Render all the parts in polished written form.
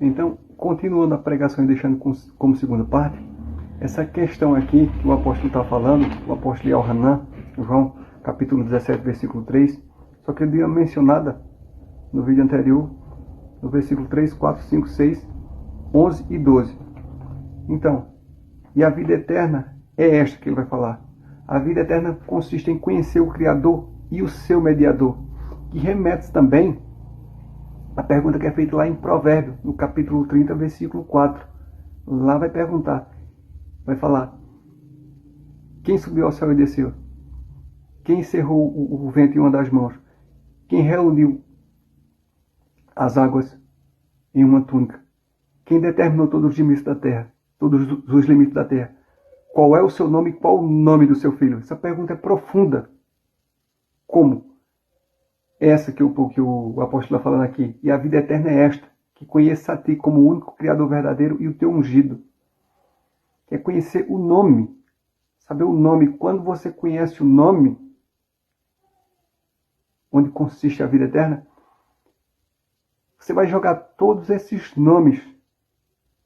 Então, continuando a pregação e deixando como segunda parte, essa questão aqui que o apóstolo está falando, o apóstolo Yohanan, João capítulo 17, versículo 3, só que ele deu uma mencionada no vídeo anterior, no versículo 3, 4, 5, 6, 11 e 12. Então, e a vida eterna é esta que ele vai falar. A vida eterna consiste em conhecer o Criador e o seu mediador, que remete também à pergunta que é feita lá em Provérbios, no capítulo 30, versículo 4. Lá vai perguntar, vai falar: quem subiu ao céu e desceu? Quem encerrou o vento em uma das mãos? Quem reuniu as águas em uma túnica? Quem determinou todos os limites da terra? Todos os limites da terra? Qual é o seu nome e qual o nome do seu filho? Essa pergunta é profunda. Como? Essa que o apóstolo está falando aqui. E a vida eterna é esta: que conheça a ti como o único Criador verdadeiro e o teu ungido. Que é conhecer o nome. Saber o nome. Quando você conhece o nome, onde consiste a vida eterna, você vai jogar todos esses nomes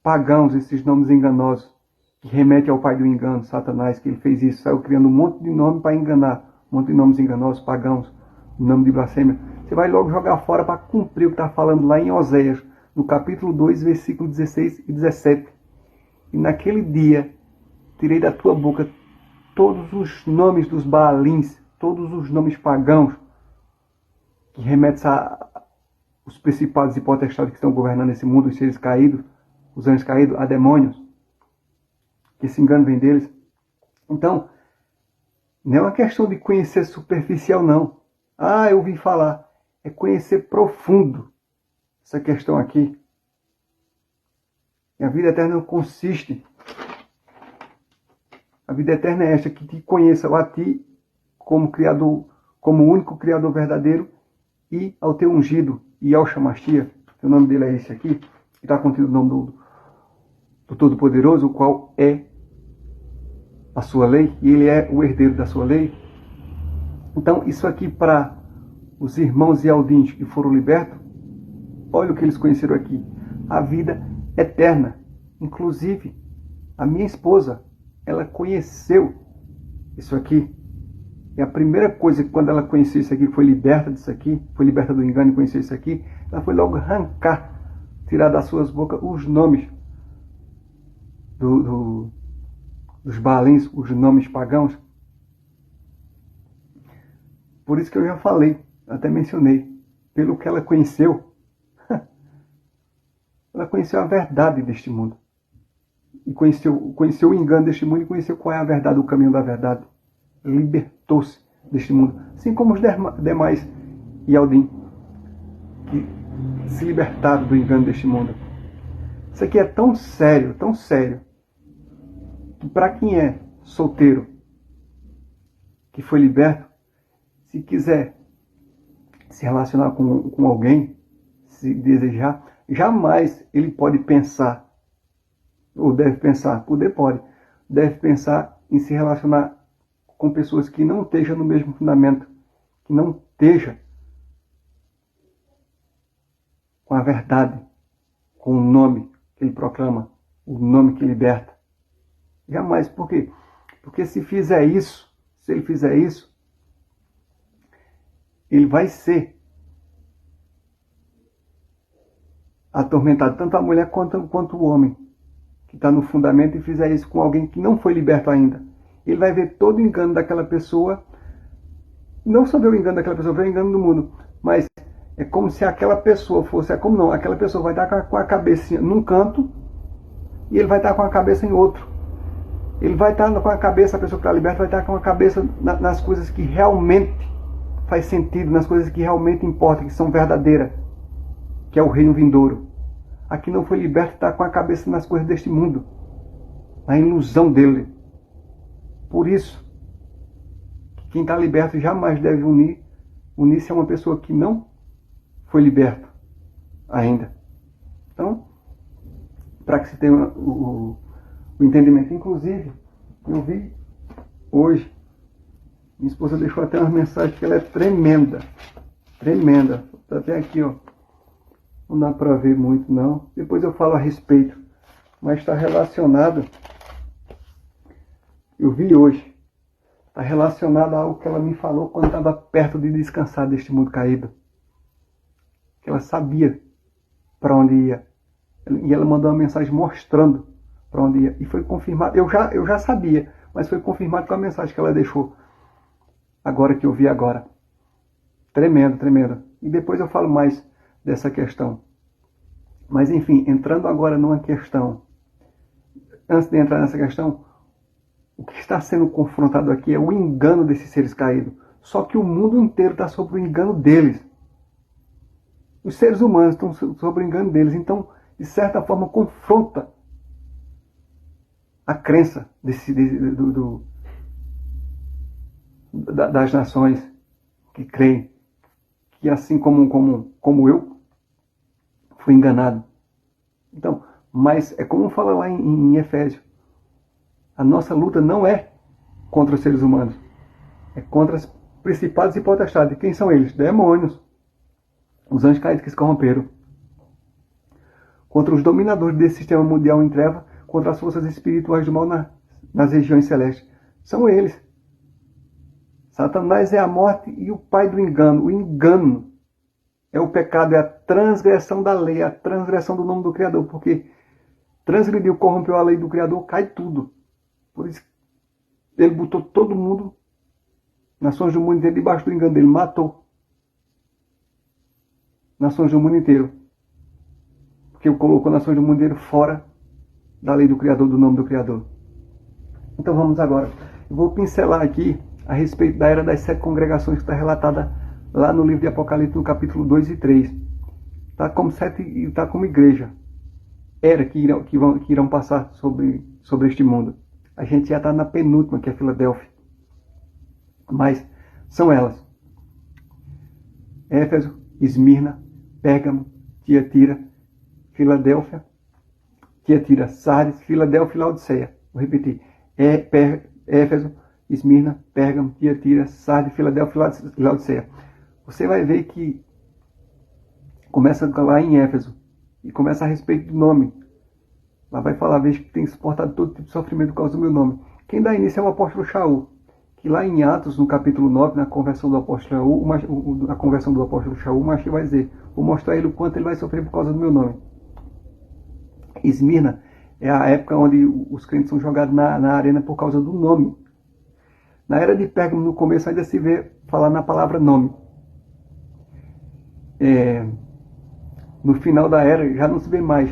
pagãos, esses nomes enganosos, que remetem ao pai do engano, Satanás, que ele fez isso, saiu criando um monte de nome para enganar, um monte de nomes enganosos, pagãos, o nome de blasfêmia. Você vai logo jogar fora para cumprir o que está falando lá em Oséias, no capítulo 2, versículo 16 e 17. E naquele dia, tirei da tua boca todos os nomes dos Baalins, todos os nomes pagãos, que remetem os principados e potestades que estão governando esse mundo, os seres caídos, os anjos caídos, a demônios, que esse engano vem deles. Então, não é uma questão de conhecer superficial, não. Ah, eu ouvi falar. É conhecer profundo essa questão aqui. E a vida eterna não consiste. A vida eterna é esta: que te conheça a ti como Criador, como o único Criador verdadeiro, e ao teu ungido, e ao Shamashia, que o nome dele é esse aqui, que está contido no nome do Todo-Poderoso, o qual é a sua lei, e ele é o herdeiro da sua lei. Então, isso aqui para os irmãos Yaldins que foram libertos, olha o que eles conheceram aqui: a vida eterna. Inclusive, a minha esposa, ela conheceu isso aqui. E a primeira coisa que, quando ela conheceu isso aqui, foi liberta disso aqui, foi liberta do engano e conheceu isso aqui, ela foi logo arrancar, tirar das suas bocas os nomes dos Baalins, os nomes pagãos. Por isso que eu já falei, até mencionei, pelo que ela conheceu, ela conheceu a verdade deste mundo. E conheceu o engano deste mundo e conheceu qual é a verdade, o caminho da verdade. Libertou-se deste mundo. Assim como os demais Yaldim, que se libertaram do engano deste mundo. Isso aqui é tão sério, que para quem é solteiro, que foi liberto, se quiser se relacionar com alguém, se desejar, jamais ele pode pensar, ou deve pensar, deve pensar em se relacionar com pessoas que não estejam no mesmo fundamento, que não estejam com a verdade, com o nome que ele proclama, o nome que liberta. Jamais. Por quê? Porque se ele fizer isso, ele vai ser atormentado, tanto a mulher quanto o homem, que está no fundamento, e fizer isso com alguém que não foi liberto ainda. Ele vai ver todo o engano daquela pessoa, não só ver o engano daquela pessoa, ver o engano do mundo, mas é como se aquela pessoa fosse, aquela pessoa vai estar com a cabeça num canto, e ele vai estar com a cabeça em outro. Ele vai estar com a cabeça, a pessoa que está liberta vai estar com a cabeça nas coisas que realmente faz sentido, nas coisas que realmente importam, que são verdadeiras, que é o reino vindouro. A que não foi liberto está com a cabeça nas coisas deste mundo, na ilusão dele. Por isso, quem está liberto jamais deve unir-se a uma pessoa que não foi liberta ainda. Então, para que se tenha o entendimento. Inclusive, eu vi hoje, minha esposa deixou até uma mensagem que ela é tremenda. Está até aqui, ó. Não dá para ver muito não. Depois eu falo a respeito. Mas está relacionado. Eu vi hoje. Está relacionado a algo que ela me falou quando estava perto de descansar deste mundo caído. Que ela sabia para onde ia. E ela mandou uma mensagem mostrando para onde ia. E foi confirmado. Eu já sabia, mas foi confirmado com a mensagem que ela deixou. Agora que eu vi agora. Tremendo, tremendo. E depois eu falo mais dessa questão. Mas enfim, entrando agora numa questão. Antes de entrar nessa questão, o que está sendo confrontado aqui é o engano desses seres caídos. Só que o mundo inteiro está sob o engano deles. Os seres humanos estão sob o engano deles. Então, de certa forma, confronta a crença das nações que creem que assim como eu fui enganado. Então, mas é como fala lá em Efésios, a nossa luta não é contra os seres humanos, é contra os principados e potestades. Quem são eles? Demônios, os anjos caídos que se corromperam, contra os dominadores desse sistema mundial em treva, contra as forças espirituais do mal nas regiões celestes. São eles. Satanás é a morte e o pai do engano. O engano é o pecado, é a transgressão da lei, a transgressão do nome do Criador, porque transgrediu, corrompeu a lei do Criador, cai tudo. Por isso, ele botou todo mundo, nações do mundo inteiro, debaixo do engano dele, matou nações do mundo inteiro. Porque colocou nações do mundo inteiro fora da lei do Criador, do nome do Criador. Então vamos agora. Eu vou pincelar aqui a respeito da era das 7 congregações que está relatada lá no livro de Apocalipse, no capítulo 2 e 3. Está como está como igreja. Era que irão passar sobre este mundo. A gente já está na penúltima, que é Filadélfia. Mas são elas: Éfeso, Esmirna, Pérgamo, Tiatira, Filadélfia, Tiatira, Sardes, Filadélfia e Laodiceia. Vou repetir. Éfeso, Esmirna, Pérgamo, Tiatira, Sardes, Filadélfia e Laodiceia. Você vai ver que começa lá em Éfeso e começa a respeito do nome. Lá vai falar, veja que tem suportado todo tipo de sofrimento por causa do meu nome. Quem dá início é o apóstolo Shaul, que lá em Atos, no capítulo 9, na conversão do apóstolo Shaul, a conversão do apóstolo Shaul, o Machia vai dizer: vou mostrar ele o quanto ele vai sofrer por causa do meu nome. Esmirna é a época onde os crentes são jogados na arena por causa do nome. Na era de Pérgamo, no começo, ainda se vê falar na palavra nome. No final da era, já não se vê mais.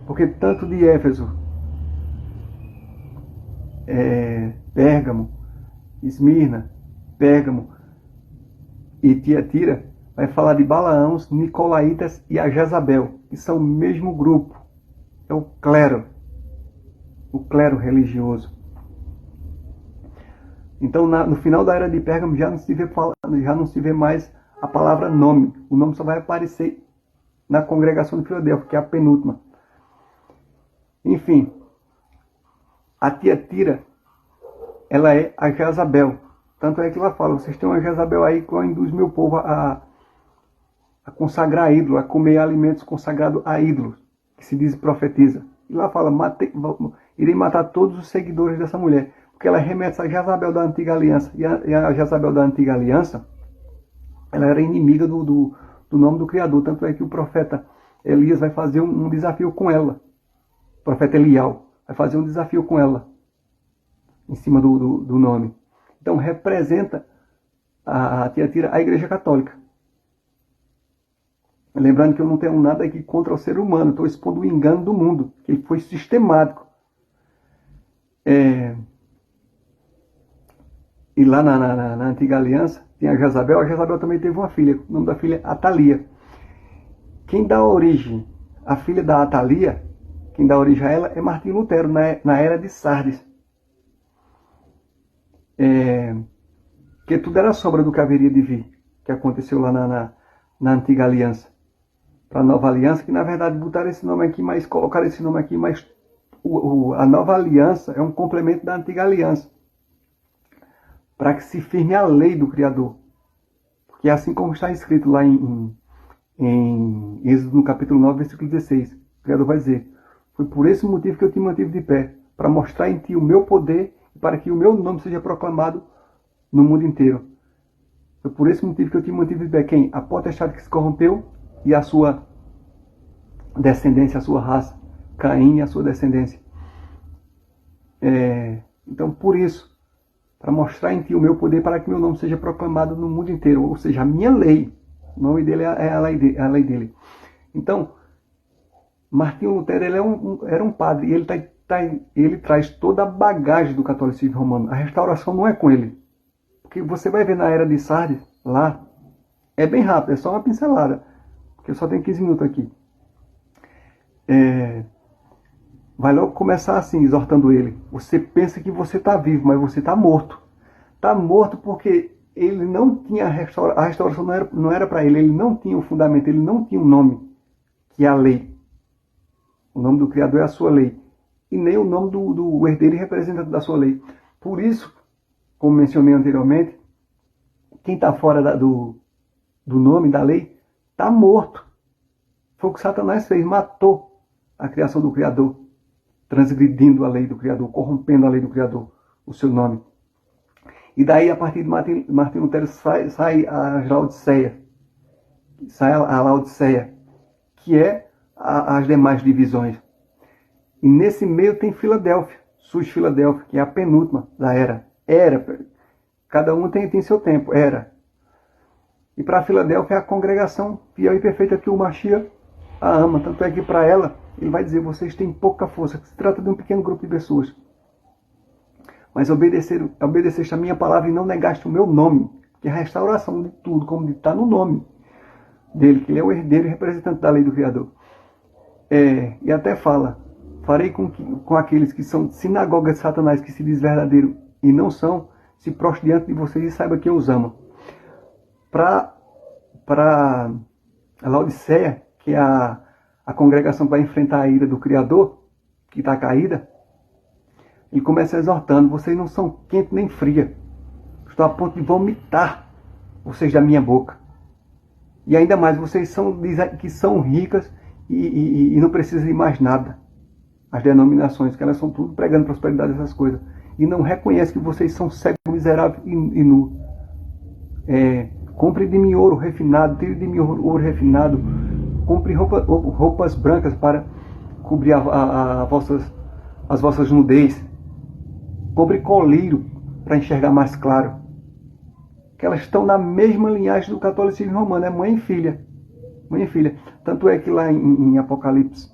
Porque tanto de Éfeso, Pérgamo, Esmirna, Pérgamo e Tiatira, vai falar de Balaãos, Nicolaítas e a Jezabel, que são o mesmo grupo. É o clero religioso. Então, no final da era de Pérgamo já não se vê mais a palavra nome. O nome só vai aparecer na congregação de Filadélfia, que é a penúltima. Enfim, a Tiatira, ela é a Jezabel. Tanto é que ela fala: vocês têm uma Jezabel aí que induz meu povo a consagrar ídolos, a comer alimentos consagrados a ídolos, que se diz e profetiza. E lá fala: irei matar todos os seguidores dessa mulher, porque ela remete a Jezabel da antiga aliança. E a Jezabel da antiga aliança, ela era inimiga do nome do Criador. Tanto é que o profeta Elias vai fazer um desafio com ela. O profeta Elial vai fazer um desafio com ela, em cima do nome. Então representa a Tiatira, a Igreja Católica. Lembrando que eu não tenho nada aqui contra o ser humano, estou expondo o engano do mundo, que ele foi sistemático. E lá na antiga aliança, tem a Jezabel também teve uma filha, o nome da filha é Atalia. Quem dá origem à filha da Atalia, quem dá origem a ela é Martinho Lutero, na era de Sardes. Que tudo era sombra do que haveria de vir, que aconteceu lá na antiga aliança. Para a nova aliança, que na verdade botaram esse nome aqui, mas colocaram esse nome aqui, mas a nova aliança é um complemento da antiga aliança, para que se firme a lei do Criador. Porque assim como está escrito lá em Em Êxodo, no capítulo 9, versículo 16. O Criador vai dizer: foi por esse motivo que eu te mantive de pé, para mostrar em ti o meu poder e para que o meu nome seja proclamado no mundo inteiro. Foi por esse motivo que eu te mantive de pé. Quem? A potestade que se corrompeu e a sua descendência, a sua raça. Caim e a sua descendência. Então, por isso, para mostrar em ti o meu poder, para que meu nome seja proclamado no mundo inteiro. Ou seja, a minha lei. O nome dele é a lei dele. Então, Martinho Lutero ele era um padre e ele traz toda a bagagem do catolicismo romano. A restauração não é com ele. Porque você vai ver na era de Sardes, lá, é bem rápido, é só uma pincelada. Porque eu só tenho 15 minutos aqui. Vai logo começar assim, exortando ele. Você pensa que você está vivo, mas você está morto. Está morto porque ele não tinha a restauração não era para ele. Ele não tinha o fundamento, ele não tinha um nome, que é a lei. O nome do Criador é a sua lei. E nem o nome do herdeiro e representante da sua lei. Por isso, como mencionei anteriormente, quem está fora do nome, da lei, está morto. Foi o que Satanás fez, matou a criação do Criador, transgredindo a lei do Criador, corrompendo a lei do Criador, o seu nome. E daí, a partir de Martinho Lutero, sai a Laodiceia. Sai a Laodiceia, que é as demais divisões. E nesse meio tem Filadélfia, surge Filadélfia, que é a penúltima da era. Cada um tem seu tempo, era. E para Filadélfia é a congregação fiel e perfeita que o Mashiach a ama. Tanto é que para ela, ele vai dizer, vocês têm pouca força, que se trata de um pequeno grupo de pessoas. Mas obedeceste a minha palavra e não negaste o meu nome, que é a restauração de tudo, como está no nome dele, que ele é o herdeiro e representante da lei do Criador. E até fala, farei com aqueles que são sinagogas de Satanás, que se diz verdadeiro e não são, se prostre diante de vocês e saiba que eu os amo. Para a Laodiceia, que é a congregação para enfrentar a ira do Criador, que está caída, ele começa exortando, vocês não são quente nem fria. Estou a ponto de vomitar vocês da minha boca. E ainda mais, vocês dizem que são ricas e não precisam de mais nada. As denominações, que elas são tudo pregando prosperidade, essas coisas. E não reconhecem que vocês são cegos, miseráveis e nu. Compre de mim ouro refinado, tire de mim ouro refinado. Compre roupas brancas para cobrir as vossas nudez. Compre colírio para enxergar mais claro. Que elas estão na mesma linhagem do catolicismo romano, é mãe e filha. Mãe e filha. Tanto é que lá em Apocalipse,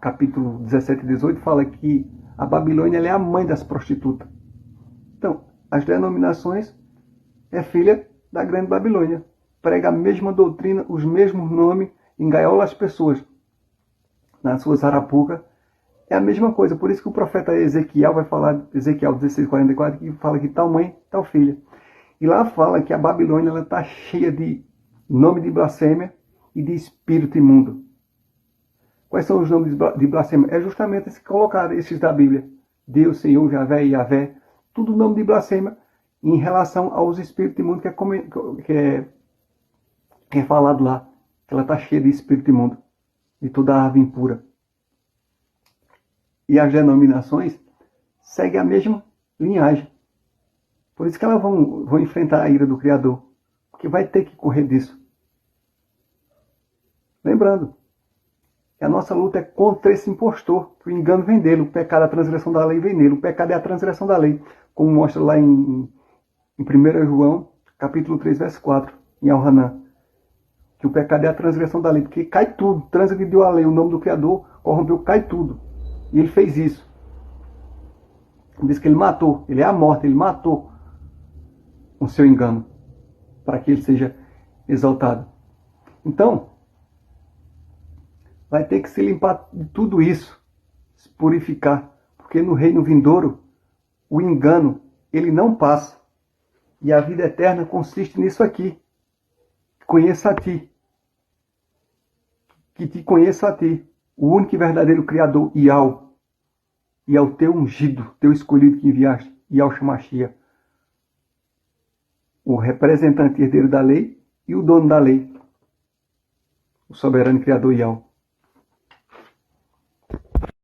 capítulo 17 e 18, fala que a Babilônia ela é a mãe das prostitutas. Então, as denominações é filha da grande Babilônia. Prega a mesma doutrina, os mesmos nomes, engaiola as pessoas nas suas arapucas. É a mesma coisa. Por isso que o profeta Ezequiel vai falar, Ezequiel 16:44, que fala que tal mãe, tal filha. E lá fala que a Babilônia está cheia de nome de blasfêmia e de espírito imundo. Quais são os nomes de blasfêmia? É justamente esses que colocaram, esses da Bíblia. Deus, Senhor, Javé e Yavé. Tudo nome de blasfêmia em relação aos espíritos imundos que é falado lá. Ela está cheia de espírito imundo, de toda a ave impura. E as denominações seguem a mesma linhagem. Por isso que elas vão enfrentar a ira do Criador. Porque vai ter que correr disso. Lembrando, que a nossa luta é contra esse impostor. O engano vem dele, o pecado, a transgressão da lei vem dele. O pecado é a transgressão da lei. Como mostra lá em 1 João, capítulo 3, verso 4, em Al-Hanan. Que o pecado é a transgressão da lei. Porque cai tudo. Transgrediu a lei, o nome do Criador, corrompeu, cai tudo. E ele fez isso. Diz que ele matou. Ele é a morte, ele matou o seu engano, para que ele seja exaltado. Então, vai ter que se limpar de tudo isso, se purificar, porque no reino vindouro, o engano, ele não passa. E a vida eterna consiste nisso aqui. Conheça a ti. Que te conheça a ti, o único e verdadeiro Criador, e ao teu ungido, teu escolhido que enviaste, e ao Shemashia, o representante herdeiro da lei e o dono da lei. o soberano Criador Yahweh.